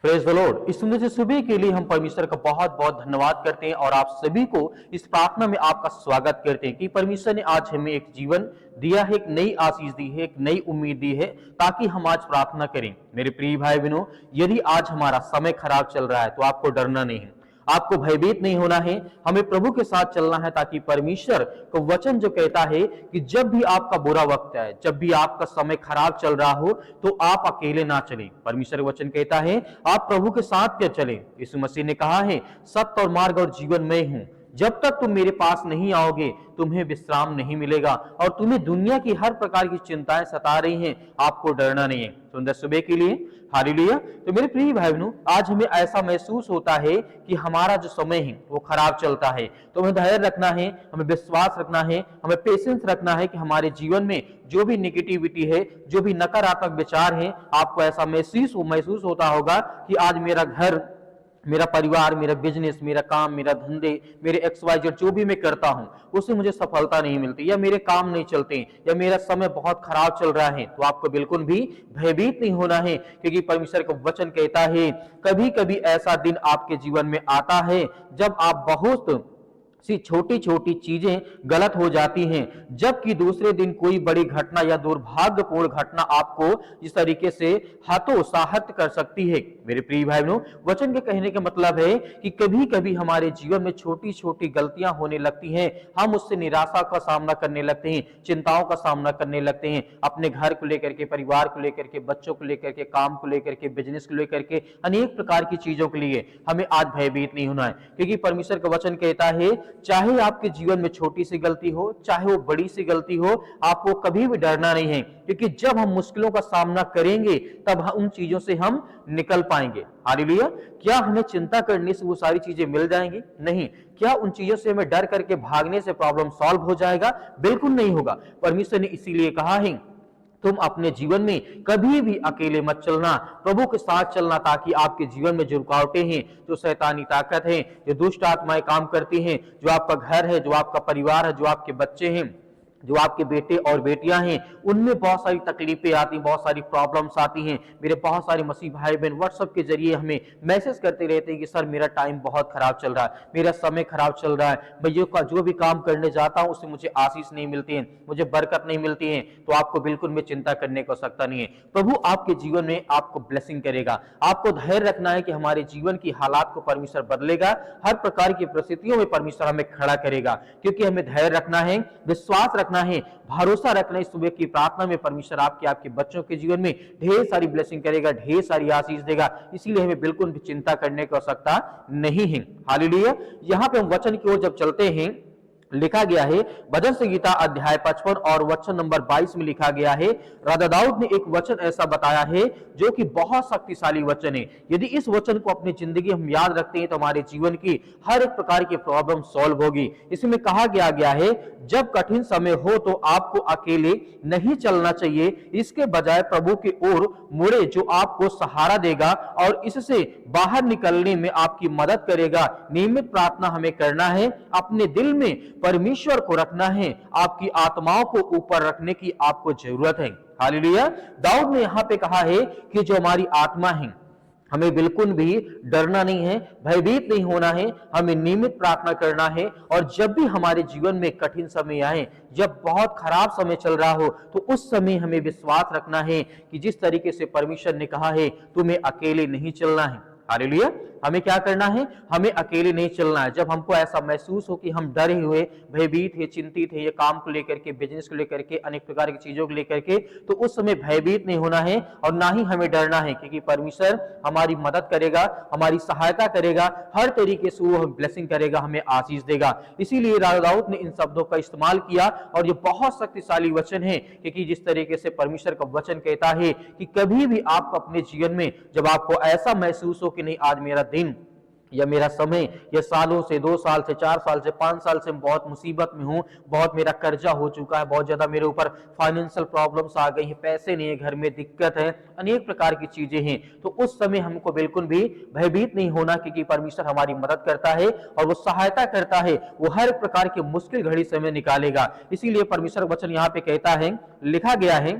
Praise the Lord. इस सुंदर से सुबह के लिए हम परमेश्वर का बहुत बहुत धन्यवाद करते हैं और आप सभी को इस प्रार्थना में आपका स्वागत करते हैं कि परमेश्वर ने आज हमें एक जीवन दिया है, एक नई आशीष दी है, एक नई उम्मीद दी है ताकि हम आज प्रार्थना करें। मेरे प्रिय भाई बहनों, यदि आज हमारा समय खराब चल रहा है तो आपको डरना नहीं है, आपको भयभीत नहीं होना है। हमें प्रभु के साथ चलना है ताकि परमेश्वर का वचन जो कहता है कि जब भी आपका बुरा वक्त है, जब भी आपका समय खराब चल रहा हो तो आप अकेले ना चलें। परमेश्वर का वचन कहता है आप प्रभु के साथ क्या चलें। यीशु मसीह ने कहा है सत्य और मार्ग और जीवन मैं हूं, जब तक तुम मेरे पास नहीं आओगे तुम्हें विश्राम नहीं मिलेगा और तुम्हें दुनिया की हर प्रकार की चिंताएं सता रही हैं, आपको डरना नहीं है। सुंदर सुबह के लिए हालेलुया। तो मेरे प्रिय भाई बहनों, आज हमें ऐसा महसूस होता है कि हमारा जो समय है वो खराब चलता है, तो हमें धैर्य रखना है, हमें विश्वास रखना है, हमें पेशेंस रखना है कि हमारे जीवन में जो भी नेगेटिविटी है, जो भी नकारात्मक विचार है, आपको ऐसा महसूस होता होगा कि आज मेरा घर, मेरा परिवार, मेरा बिजनेस, मेरा काम, मेरा धंधे, मेरे XYZ जो भी मैं करता हूं उससे मुझे सफलता नहीं मिलती, या मेरे काम नहीं चलते, या मेरा समय बहुत खराब चल रहा है, तो आपको बिल्कुल भी भयभीत नहीं होना है। क्योंकि परमेश्वर का वचन कहता है कभी कभी ऐसा दिन आपके जीवन में आता है जब आप बहुत सी छोटी छोटी चीजें गलत हो जाती हैं, जबकि दूसरे दिन कोई बड़ी घटना या दुर्भाग्यपूर्ण घटना आपको इस तरीके से हतोत्साहित कर सकती है। मेरे प्रिय भाई बहनों, वचन के कहने का मतलब है कि कभी कभी हमारे जीवन में छोटी छोटी गलतियां होने लगती हैं, हम उससे निराशा का सामना करने लगते हैं, चिंताओं का सामना करने लगते हैं, अपने घर को लेकर के, परिवार को लेकर के, बच्चों को लेकर के, काम को लेकर के, बिजनेस को लेकर के, अनेक प्रकार की चीजों के लिए हमें आज भयभीत नहीं होना है। क्योंकि परमेश्वर का वचन कहता है चाहे आपके जीवन में छोटी सी गलती हो, चाहे वो बड़ी सी गलती हो, आपको कभी भी डरना नहीं है। क्योंकि जब हम मुश्किलों का सामना करेंगे तब उन चीजों से हम निकल पाएंगे। हालेलुया। क्या हमें चिंता करने से वो सारी चीजें मिल जाएंगी? नहीं। क्या उन चीजों से हमें डर करके भागने से प्रॉब्लम सॉल्व हो जाएगा? बिल्कुल नहीं होगा। परमेश्वर ने इसीलिए कहा है तुम अपने जीवन में कभी भी अकेले मत चलना, प्रभु के साथ चलना, ताकि आपके जीवन में जो रुकावटें हैं, जो शैतानी ताकत है, जो दुष्ट आत्माएं काम करती हैं, जो आपका घर है, जो आपका परिवार है, जो आपके बच्चे हैं, जो आपके बेटे और बेटियां हैं, उनमें बहुत सारी तकलीफें आती, बहुत सारी प्रॉब्लम्स आती हैं। मेरे बहुत सारे मसीह भाई बहन व्हाट्सएप के जरिए हमें मैसेज करते रहते हैं कि सर मेरा टाइम बहुत खराब चल रहा है, मेरा समय खराब चल रहा है, मैं जो भी काम करने जाता हूं उससे मुझे आशीष नहीं मिलती है, मुझे बरकत नहीं मिलती है। तो आपको बिल्कुल भी चिंता करने की आवश्यकता नहीं है। प्रभु आपके जीवन में आपको ब्लेसिंग करेगा। आपको धैर्य रखना है कि हमारे जीवन की हालात को परमेश्वर बदलेगा, हर प्रकार की परिस्थितियों में परमेश्वर हमें खड़ा करेगा। क्योंकि हमें धैर्य रखना है, विश्वास रखना है, भरोसा रखना है। सुबह की प्रार्थना में परमेश्वर आपके बच्चों के जीवन में ढेर सारी ब्लेसिंग करेगा, ढेर सारी आशीष देगा। इसीलिए हमें बिल्कुल भी चिंता करने की आवश्यकता नहीं है। हालेलुया। यहां पे हम वचन की ओर जब चलते हैं, लिखा गया है भजन संहिता अध्याय 55 और वचन नंबर 22 में लिखा गया है, राजा दाऊद ने एक वचन ऐसा बताया है जो कि बहुत शक्तिशाली वचन है। यदि इस वचन को अपनी जिंदगी हम याद रखते हैं तो हमारे जीवन की हर एक प्रकार की प्रॉब्लम सॉल्व होगी। इसमें कहा गया है जब कठिन समय हो तो आपको अकेले नहीं चलना चाहिए, इसके बजाय प्रभु की ओर मुड़े जो आपको सहारा देगा और इससे बाहर निकलने में आपकी मदद करेगा। नियमित प्रार्थना हमें करना है, अपने दिल में परमेश्वर को रखना है, आपकी आत्माओं को ऊपर रखने की आपको जरूरत है। हालेलुया। दाऊद ने यहां पे कहा है कि जो हमारी आत्मा है, हमें बिल्कुल भी डरना नहीं है, भयभीत नहीं होना है, हमें नियमित प्रार्थना करना है। और जब भी हमारे जीवन में कठिन समय आए, जब बहुत खराब समय चल रहा हो, तो उस समय हमें विश्वास रखना है कि जिस तरीके से परमेश्वर ने कहा है तुम्हें अकेले नहीं चलना है। हालेलुया। हमें क्या करना है? हमें अकेले नहीं चलना है। जब हमको ऐसा महसूस हो कि हम डरे हुए, भयभीत है, चिंतित है, ये काम को लेकर के, बिजनेस को लेकर के, अनेक प्रकार की चीजों को लेकर के, तो उस समय भयभीत नहीं होना है और ना ही हमें डरना है। क्योंकि परमेश्वर हमारी मदद करेगा, हमारी सहायता करेगा, हर तरीके से वो ब्लेसिंग करेगा, हमें आशीष देगा। इसीलिए राजा दाऊद ने इन शब्दों का इस्तेमाल किया और ये बहुत शक्तिशाली वचन है। क्योंकि जिस तरीके से परमेश्वर का वचन कहता है कि कभी भी आप अपने जीवन में जब आपको ऐसा महसूस हो कि नहीं आज मेरा दिन या मेरा समय या सालों से, 2 साल से, 4 साल से, 5 साल से बहुत मुसीबत में हूं, बहुत मेरा कर्जा हो चुका है, बहुत ज्यादा मेरे ऊपर फाइनेंशियल प्रॉब्लम्स आ गई है, पैसे नहीं है, घर में दिक्कत है, अनेक प्रकार की चीजें हैं, तो उस समय हमको बिल्कुल भी भयभीत नहीं होना। क्योंकि परमेश्वर हमारी मदद करता है और वो सहायता करता है, वो हर प्रकार की मुश्किल घड़ी समय निकालेगा। इसीलिए परमेश्वर वचन यहाँ पे कहता है, लिखा गया है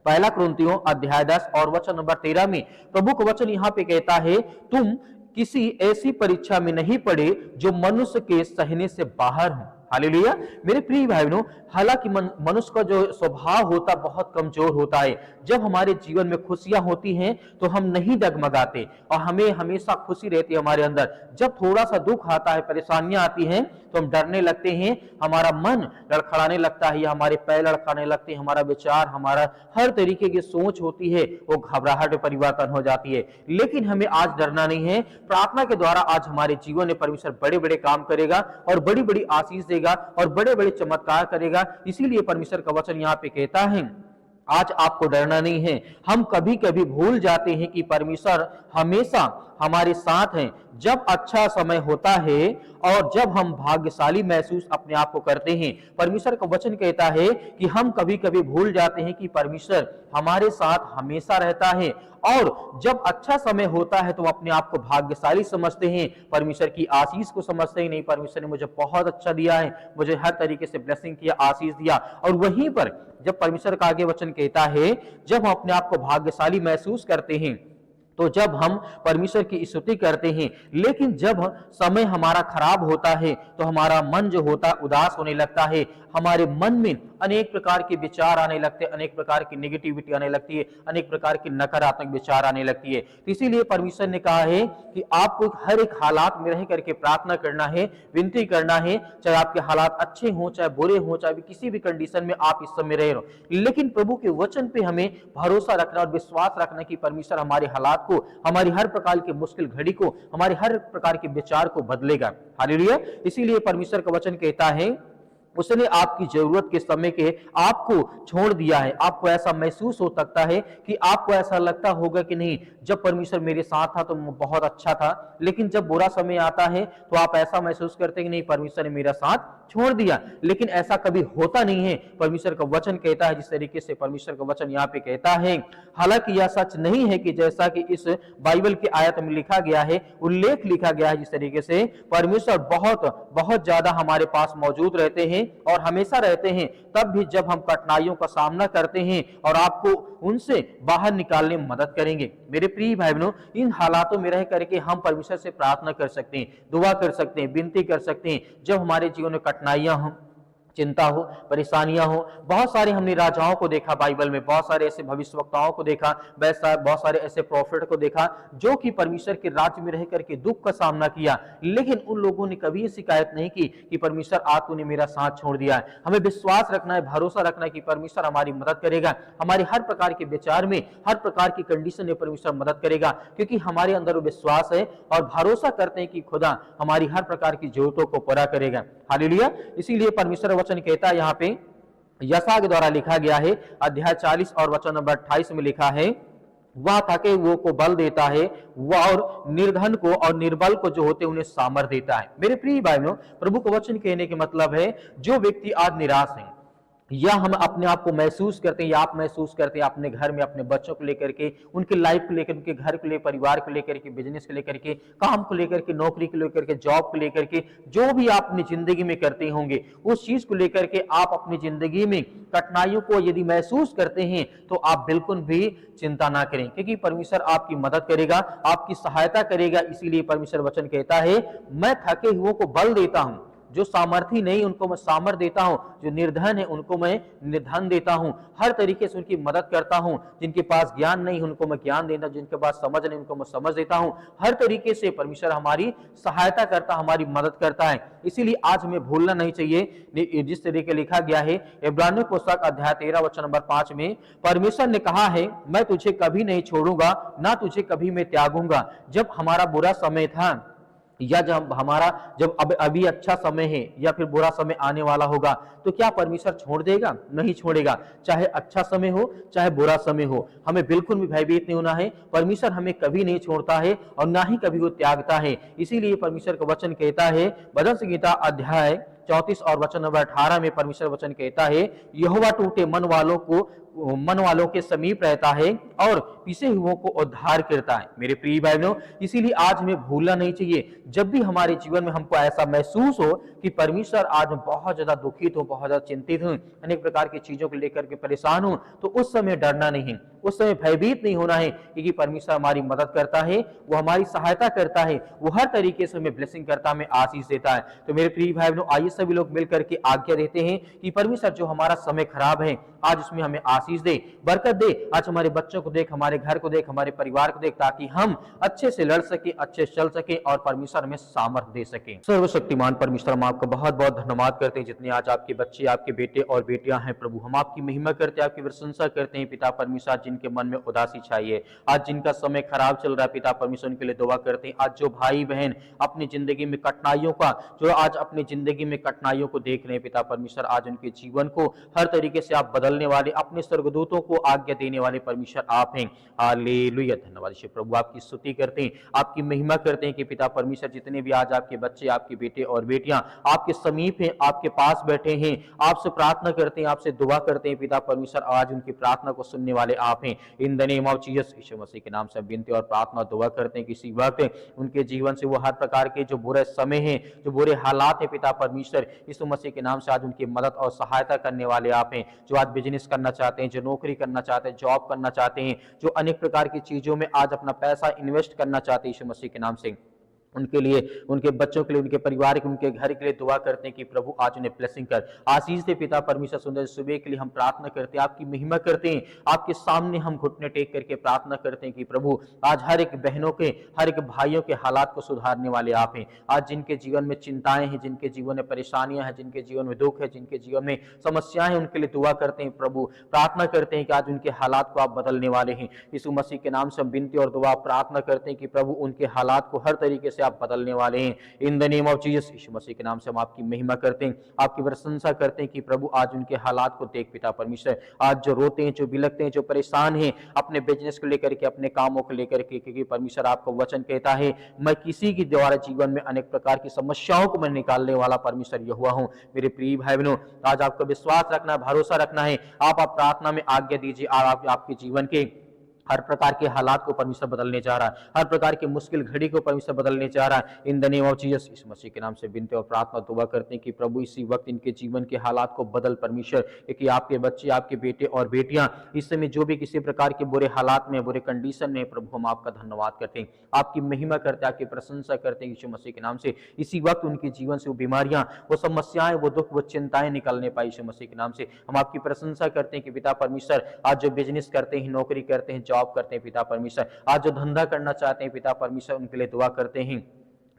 पहला कुरिन्थियों अध्याय 10 और वचन नंबर 13 में प्रभु का वचन यहाँ पे कहता है, तुम किसी ऐसी परीक्षा में नहीं पड़े जो मनुष्य के सहने से बाहर हो। हालेलुया। मेरे प्रिय भाई बहनों, हालांकि मनुष्य का जो स्वभाव होता बहुत कमजोर होता है। जब हमारे जीवन में खुशियां होती हैं तो हम नहीं डगमगाते और हमें हमेशा खुशी रहती है हमारे अंदर। जब थोड़ा सा दुख आता है, परेशानियां आती हैं तो हम डरने लगते हैं, हमारा मन लड़खड़ाने लगता है या हमारे पैर लड़खड़ाने लगते हैं, हमारा विचार, हमारा हर तरीके की सोच होती है वो घबराहट में परिवर्तन हो जाती है। लेकिन हमें आज डरना नहीं है। प्रार्थना के द्वारा आज हमारे जीवन में परमेश्वर बड़े बड़े काम करेगा और बड़ी बड़ी आशीष देगा और बड़े बड़े चमत्कार करेगा। इसीलिए परमेश्वर का वचन यहाँ पे कहता है, आज आपको डरना नहीं है। हम कभी कभी भूल जाते हैं कि परमेश्वर हमेशा हमारे साथ हैं। जब अच्छा समय होता है और जब हम भाग्यशाली महसूस अपने आप को करते हैं, परमेश्वर का वचन कहता है कि हम कभी कभी भूल जाते हैं कि परमेश्वर हमारे साथ हमेशा रहता है। और जब अच्छा समय होता है तो अपने आप को भाग्यशाली समझते हैं, परमेश्वर की आशीष को समझते ही नहीं, परमेश्वर ने मुझे बहुत अच्छा दिया है, मुझे हर तरीके से ब्लेसिंग किया, आशीष दिया। और वहीं पर जब परमेश्वर का आगे वचन कहता है, जब हम अपने आप को भाग्यशाली महसूस करते हैं तो जब हम परमेश्वर की स्तुति करते हैं, लेकिन जब समय हमारा खराब होता है तो हमारा मन जो होता है उदास होने लगता है, हमारे मन में अनेक प्रकार के विचार आने लगते हैं, अनेक प्रकार की नेगेटिविटी आने लगती है, अनेक प्रकार की नकारात्मक विचार आने लगती है। तो इसीलिए परमेश्वर ने कहा है कि आपको हर एक हालात में रह करके प्रार्थना करना है, विनती करना है, चाहे आपके हालात अच्छे हों चाहे बुरे हों, चाहे किसी भी कंडीशन में आप इस समय रह रहे हो, लेकिन प्रभु के वचन पे हमें भरोसा रखना और विश्वास रखना कि परमेश्वर हमारे हालात को, हमारी हर प्रकार की मुश्किल घड़ी को, हमारे हर प्रकार के विचार को बदलेगा। हालेलुया। इसीलिए परमेश्वर का वचन कहता है, उसने आपकी जरूरत के समय के आपको छोड़ दिया है। आपको ऐसा महसूस हो सकता है कि आपको ऐसा लगता होगा कि नहीं, जब परमेश्वर मेरे साथ था तो बहुत अच्छा था, लेकिन जब बुरा समय आता है तो आप ऐसा महसूस करते हैं कि नहीं, परमेश्वर ने मेरा साथ छोड़ दिया। लेकिन ऐसा कभी होता नहीं है। परमेश्वर का वचन कहता है, जिस तरीके से परमेश्वर का वचन यहाँ पे कहता है, हालांकि यह सच नहीं है कि जैसा कि इस बाइबल की आयत में लिखा गया है, उल्लेख लिखा गया है, जिस तरीके से परमेश्वर बहुत बहुत ज्यादा हमारे पास मौजूद रहते हैं और हमेशा रहते हैं, तब भी जब हम कठिनाइयों का सामना करते हैं और आपको उनसे बाहर निकालने में मदद करेंगे। मेरे प्रिय भाई बहनों, इन हालातों में रह करके हम परमेश्वर से प्रार्थना कर सकते हैं, दुआ कर सकते हैं, विनती कर सकते हैं। जब हमारे जीवन में कठिनाइयां हों, चिंता हो, परेशानियां हो, बहुत सारे हमने राजाओं को देखा बाइबल में, बहुत सारे ऐसे भविष्यवक्ताओं को देखा, बहुत सारे ऐसे प्रॉफिट को देखा जो कि परमेश्वर के राज्य में रह करके दुख का सामना किया, लेकिन उन लोगों ने कभी ये शिकायत नहीं की कि परमेश्वर आज तूने मेरा साथ छोड़ दिया है। हमें विश्वास रखना है, भरोसा रखना है कि परमेश्वर हमारी मदद करेगा, हमारे हर प्रकार के विचार में, हर प्रकार की कंडीशन में परमेश्वर मदद करेगा, क्योंकि हमारे अंदर विश्वास है और भरोसा करते हैं कि खुदा हमारी हर प्रकार की जरूरतों को पूरा करेगा। हालेलुया। इसीलिए परमेश्वर वचन कहता है, यहाँ पे यशायाह के द्वारा लिखा गया है, अध्याय 40 और वचन नंबर 28 में लिखा है, वह थके हुए को बल देता है, वह और निर्धन को और निर्बल को जो होते उन्हें सामर्थ देता है। मेरे प्रिय भाइयों, प्रभु का वचन कहने के मतलब है, जो व्यक्ति आज निराश है या हम अपने आप को महसूस करते हैं या आप महसूस करते हैं अपने घर में अपने बच्चों को लेकर के, उनके लाइफ को लेकर, उनके घर को लेकर, परिवार को लेकर के, बिजनेस को लेकर के, काम को लेकर के, नौकरी को लेकर के, जॉब को लेकर के, जो भी आप अपनी जिंदगी में करते होंगे, उस चीज को लेकर के आप अपनी जिंदगी में कठिनाइयों को यदि महसूस करते हैं तो आप बिल्कुल भी चिंता ना करें, क्योंकि परमेश्वर आपकी मदद करेगा, आपकी सहायता करेगा। इसीलिए परमेश्वर वचन कहता है, मैं थके हुओं को बल देता हूं, जो सामर्थी नहीं उनको मैं सामर्थ देता हूं, जो निर्धन है उनको मैं निर्धन देता हूं, हर तरीके से उनकी मदद करता हूं। जिनके पास ज्ञान नहीं उनको मैं ज्ञान देता, जिनके पास समझ नहीं उनको मैं समझ देता हूं। हर तरीके से परमेश्वर हमारी सहायता करता, हमारी मदद करता है। इसीलिए आज हमें भूलना नहीं चाहिए, जिस तरीके लिखा गया है इब्रानियों पुस्तक अध्याय 13 वचन नंबर 5 में, परमेश्वर ने कहा है, मैं तुझे कभी नहीं छोड़ूंगा, ना तुझे कभी मैं त्यागूंगा। जब हमारा बुरा समय था या जब अभी अच्छा समय है या फिर बुरा समय आने वाला होगा, तो क्या परमेश्वर छोड़ देगा? नहीं छोड़ेगा। चाहे अच्छा समय हो चाहे बुरा समय हो, हमें बिल्कुल भी भयभीत नहीं होना है। परमेश्वर हमें कभी नहीं छोड़ता है और ना ही कभी वो त्यागता है। इसीलिए परमेश्वर का वचन कहता है, भजन संहिता अध्याय 34 और वचन नंबर 18 में परमेश्वर वचन कहता है, यहोवा टूटे मन वालों को मन वालों के समीप रहता है और पिसे हुओं को उद्धार करता है। मेरे प्रिय बहनों, इसीलिए आज हमें भूलना नहीं चाहिए, जब भी हमारे जीवन में हमको ऐसा महसूस हो कि परमेश्वर आज मैं बहुत ज्यादा दुखित हूं, बहुत ज्यादा चिंतित हूं, अनेक प्रकार की चीजों को लेकर के परेशान हूं, तो उस समय डरना नहीं है, उस समय भयभीत नहीं होना है, क्योंकि परमेश्वर हमारी मदद करता है, वो हमारी सहायता करता है, वो हर तरीके से हमें ब्लेसिंग करता है, हमें आशीष देता है। तो मेरे प्रिय भाई बहनों, आइए सभी लोग मिलकर के आज्ञा देते हैं कि परमेश्वर जो हमारा समय खराब है आज उसमें हमें आशीष दे, बरकत दे। आज हमारे बच्चों को देख, हमारे घर को देख, हमारे परिवार को देख, ताकि हम अच्छे से लड़ सके, अच्छे से चल सके और परमेश्वर हमें सामर्थ्य दे सके। सर्वशक्तिमान परमेश्वर, हम आपका बहुत बहुत धन्यवाद करते हैं जितने आज आपके बच्चे, आपके बेटे और बेटियां हैं प्रभु। हम आपकी महिमा करते हैं, आपकी प्रशंसा करते हैं पिता परमेश्वर। जिनके मन में उदासी छाई, आज जिनका समय खराब चल रहा है पिता परमेश्वर, उनके लिए दुआ करते हैं। आज जो भाई बहन अपनी जिंदगी में कठिनाइयों का, जो आज अपनी जिंदगी में कठिनाइयों को देख रहे हैं पिता परमेश्वर, आज उनके जीवन को हर तरीके से आप बदलने वाले, अपने स्वर्गदूतों को आज्ञा देने वाले परमेश्वर आप हैं। हालेलुया, धन्यवाद प्रभु, आपकी स्तुति करते हैं, आपकी महिमा करते हैं कि पिता परमेश्वर जितने भी आज आपके बच्चे, आपके बेटे और बेटियां आपके समीप हैं, आपके पास बैठे हैं, आपसे प्रार्थना करते हैं, आपसे दुआ करते हैं पिता परमेश्वर, आज उनकी प्रार्थना को सुनने वाले आप हैं। In the name of Jesus, Yeshu Masih के नाम से विनती और प्रार्थना दुआ करते हैं कि इसी वक्त उनके जीवन से वो हर प्रकार के जो बुरे समय हैं, जो बुरे हालात हैं पिता परमेश्वर, यीशु मसीह के नाम से आज उनकी मदद और सहायता करने वाले आप हैं। जो आज बिजनेस करना चाहते हैं, जो नौकरी करना चाहते हैं, जॉब करना चाहते हैं, जो अनेक प्रकार की चीजों में आज अपना पैसा इन्वेस्ट करना चाहते हैं, यीशु मसीह के नाम से उनके लिए, उनके बच्चों के लिए, उनके परिवार के, उनके घर के लिए दुआ करते हैं कि प्रभु आज उन्हें ब्लेसिंग कर, आशीष दे पिता परमेश्वर। सुंदर सुबह के लिए हम प्रार्थना करते हैं, आपकी महिमा करते हैं, आपके सामने हम घुटने टेक करके प्रार्थना करते हैं कि प्रभु आज हर एक बहनों के, हर एक भाइयों के हालात को सुधारने वाले आप हैं। आज जिनके जीवन में चिंताएं हैं, जिनके जीवन में परेशानियां हैं, जिनके जीवन में दुख है, जिनके जीवन में समस्याएं हैं, उनके लिए दुआ करते हैं प्रभु, प्रार्थना करते हैं कि आज उनके हालात को आप बदलने वाले हैं। यीशु मसीह के नाम से हम विनती और दुआ प्रार्थना करते हैं कि प्रभु उनके हालात को हर तरीके से आप बदलने वाले हैं। In the name of Jesus, Yeshu Masih के नाम से हम आपकी महिमा करते हैं, आपकी प्रशंसा करते हैं कि प्रभु आज उनके हालात को देख पिता परमेश्वर, आज जो रोते हैं, जो बिलखते हैं, जो परेशान हैं अपने बिजनेस को लेकर के, अपने कामों को लेकर के, क्योंकि परमेश्वर आपका वचन कहता है मैं किसी के द्वारा जीवन में अनेक प्रकार की समस्याओं को मैं निकालने वाला परमेश्वर यहोवा हूं। मेरे प्रिय भाई बहनों, आज आपका विश्वास रखना, भरोसा रखना है। आप प्रार्थना में आज्ञा दीजिए, आपके जीवन के हर प्रकार के हालात को परमेश्वर बदलने जा रहा है, हर प्रकार की मुश्किल घड़ी को परमेश्वर बदलने जा रहा है। In the name of Jesus, Yeshu Masih के नाम से विनती और प्रार्थना दुआ करते हैं कि प्रभु इसी वक्त इनके जीवन के हालात को बदल परमेश्वर, क्योंकि आपके बच्चे, आपके बेटे और बेटियां इस समय जो भी किसी प्रकार के बुरे हालात में, बुरे कंडीशन में, प्रभु हम आपका धन्यवाद करते हैं, आपकी महिमा करते हैं, आपकी प्रशंसा करते हैं यीशु मसीह के नाम से। इसी वक्त उनके जीवन से वो बीमारियां, वो समस्याएं, वो दुख, वो चिंताएं निकलने पाए यीशु मसीह के नाम से। हम आपकी प्रशंसा करते हैं कि पिता परमेश्वर आज जो बिजनेस करते हैं, नौकरी करते हैं, जॉब करते हैं पिता परमेश्वर, आज जो धंधा करना चाहते हैं पिता परमेश्वर, उनके लिए दुआ करते हैं,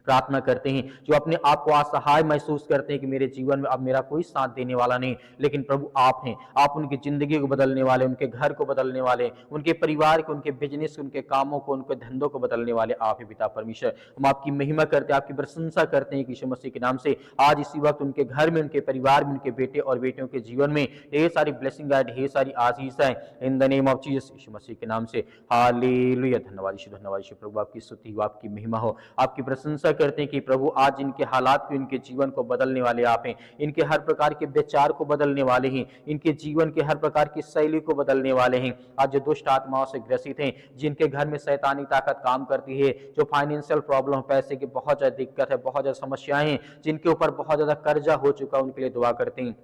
प्रार्थना करते हैं, जो अपने आप को असहाय महसूस करते हैं कि मेरे जीवन में अब मेरा कोई साथ देने वाला नहीं, लेकिन प्रभु आप हैं, आप उनकी जिंदगी को बदलने वाले, उनके घर को बदलने वाले, उनके परिवार को, उनके बिजनेस, उनके कामों को, उनके धंधों को बदलने वाले आप हैं पिता परमेश्वर। हम आपकी महिमा करते हैं, आपकी प्रशंसा करते हैं यीशु मसीह के नाम से। आज इसी वक्त उनके घर में, उनके परिवार में, उनके बेटे और बेटियों के जीवन में ढेर सारी ब्लेसिंग है, ढेर सारी आशीष है। In the name of Jesus, Yeshu Masih के नाम से। हालेलुया, धन्यवाद यीशु, धन्यवाद यीशु प्रभु, आपकी स्तुति हो, आपकी महिमा हो, आपकी प्रशंसा करते हैं कि प्रभु आज इनके हालात को, इनके जीवन को बदलने वाले आप हैं, इनके हर प्रकार के विचार को बदलने वाले हैं, इनके जीवन के हर प्रकार की शैली को बदलने वाले हैं। आज जो दुष्ट आत्माओं से ग्रसित हैं, जिनके घर में शैतानी ताकत काम करती है, जो फाइनेंशियल प्रॉब्लम, पैसे की बहुत ज्यादा दिक्कत है, बहुत ज्यादा समस्याएं हैं, जिनके ऊपर बहुत ज्यादा कर्जा हो चुका, उनके लिए दुआ करते हैं,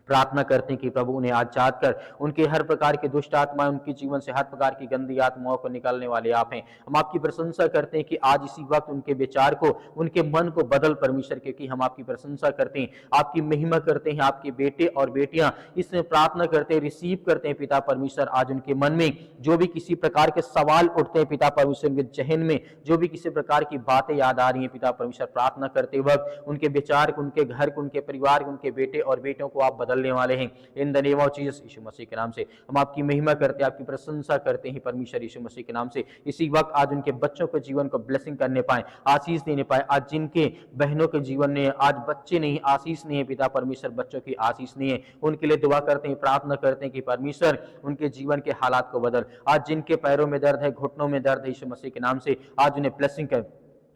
प्रार्थना करते हैं कि प्रभु उन्हें आजाद कर, उनके हर प्रकार के दुष्ट आत्माएं, उनके जीवन से हर प्रकार की गंदी आत्माओं को निकालने वाले आप हैं। हम आपकी प्रशंसा करते हैं कि आज इसी वक्त उनके विचार को, उनके मन को बदल परमेश्वर, क्योंकि हम आपकी प्रशंसा करते हैं, आपकी महिमा करते हैं। आपके बेटे और बेटियां इसमें प्रार्थना करते हैं, रिसीव करते हैं पिता परमेश्वर। आज उनके मन में जो भी किसी प्रकार के सवाल उठते हैं पिता परमेश्वर, उनके जहन में जो भी किसी प्रकार की बातें याद आ रही हैं पिता परमेश्वर, प्रार्थना करते वक्त उनके विचार को, उनके घर को, उनके परिवार को, उनके बेटे और बेटियों को आप बदलने वाले हैं। In the name of Jesus, Yeshu Masih के नाम से हम आपकी महिमा करते हैं, आपकी प्रशंसा करते हैं परमेश्वर यीशु मसीह के नाम से। इसी वक्त आज उनके बच्चों के जीवन को ब्लेसिंग करने पाए, आशीष देने पाए। आज जिनके बहनों के जीवन में आज बच्चे नहीं, आशीष नहीं है पिता परमेश्वर, बच्चों की आशीष नहीं है, उनके लिए दुआ करते हैं, प्रार्थना करते हैं कि परमेश्वर उनके जीवन के हालात को बदल। आज जिनके पैरों में दर्द है, घुटनों में दर्द है, यीशु मसीह के नाम से आज उन्हें ब्लेसिंग कर,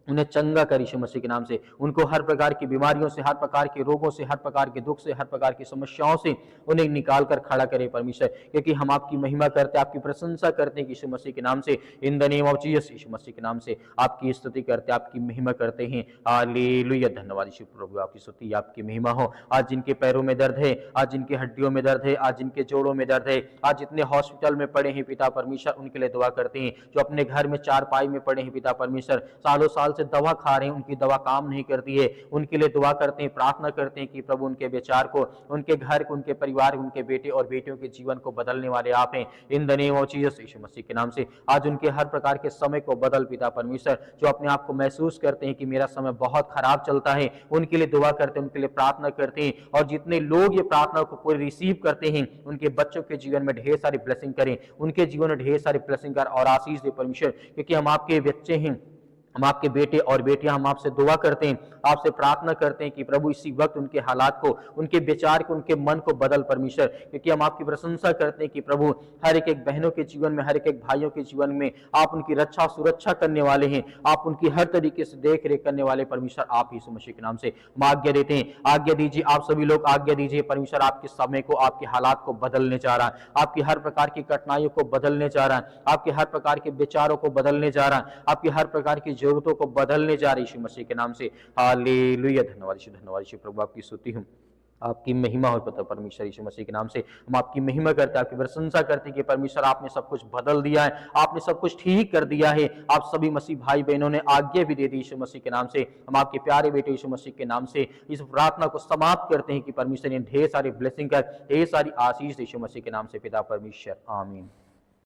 उन्हें चंगा कर यीशु मसीह के नाम से। उनको हर प्रकार की बीमारियों से, हर प्रकार के रोगों से, हर प्रकार के दुख से, हर प्रकार की समस्याओं से उन्हें निकाल कर खड़ा करे परमेश्वर, क्योंकि हम आपकी महिमा करते, आपकी प्रशंसा करते हैं यीशु मसीह के नाम से। In the name of Jesus, Yeshu Masih के नाम से आपकी स्तुति करते, आपकी महिमा करते हैं। हालेलुया, धन्यवाद यीशु प्रभु, आपकी स्तुति, आपकी महिमा हो। आज जिनके पैरों में दर्द है, आज जिनकी हड्डियों में दर्द है, आज जिनके जोड़ों में दर्द है, आज जितने हॉस्पिटल में पड़े हैं पिता परमेश्वर, उनके लिए दुआ करते हैं। जो अपने घर में चारपाई में पड़े हैं पिता परमेश्वर, सालों साल से दवा खा रहे हैं, उनकी दवा काम नहीं करती है, उनके लिए दुआ करते हैं, प्रार्थना करते हैं कि प्रभु उनके विचार को, उनके घर को, उनके परिवार, उनके बेटे और बेटियों के जीवन को बदलने वाले आप हैं। In the name of Jesus, Yeshu Masih के नाम से आज उनके हर प्रकार के समय को बदल पिता परमेश्वर। जो अपने आप को महसूस करते हैं कि मेरा समय बहुत खराब चलता है, उनके लिए दुआ करते हैं, उनके लिए प्रार्थना करते हैं। और जितने लोग ये प्रार्थना को पूरी रिसीव करते हैं, उनके बच्चों के जीवन में ढेर सारी ब्लेसिंग करें, उनके जीवन में ढेर सारी ब्लेसिंग कर और आशीष दे परमेश्वर, क्योंकि हम आपके बच्चे हैं, हम आपके बेटे और बेटियां। हम आपसे दुआ करते हैं, आपसे प्रार्थना करते हैं कि प्रभु इसी वक्त उनके हालात को, उनके विचार को, उनके मन को बदल परमेश्वर, क्योंकि हम आपकी प्रशंसा करते हैं कि प्रभु हर एक बहनों के जीवन में, हर एक भाइयों के जीवन में आप उनकी रक्षा सुरक्षा करने वाले हैं, आप उनकी हर तरीके से देख रेख करने वाले परमेश्वर आप यीशु मसीह के नाम से हम आज्ञा देते हैं। आज्ञा दीजिए, आप सभी लोग आज्ञा दीजिए परमेश्वर, आपके समय को, आपके हालात को बदलने जा रहा है, आपकी हर प्रकार की कठिनाइयों को बदलने जा रहा है, आपके हर प्रकार के विचारों को बदलने जा रहा है, आपकी हर प्रकार की जरूरतों को बदलने जा रही यीशु मसीह के नाम से। हालेलुया, धन्यवाद यीशु प्रभु, आपकी स्तुति हूं, आपकी महिमा हो पता परमेश्वर यीशु मसीह के नाम से। हम आपकी महिमा करते हैं, आपकी प्रशंसा करते हैं कि परमेश्वर आपने सब कुछ बदल दिया है, आपने सब कुछ ठीक कर दिया है। आप सभी मसीह भाई बहनों ने आज्ञा भी दे दी यीशु मसीह के नाम से। हम आपके प्यारे बेटे यीशु मसीह के नाम से इस प्रार्थना को समाप्त करते हैं कि परमेश्वर ने ढेर सारी ब्लेसिंग कर, ढेर सारी आशीष यीशु मसीह के नाम से पिता परमेश्वर, आमीन।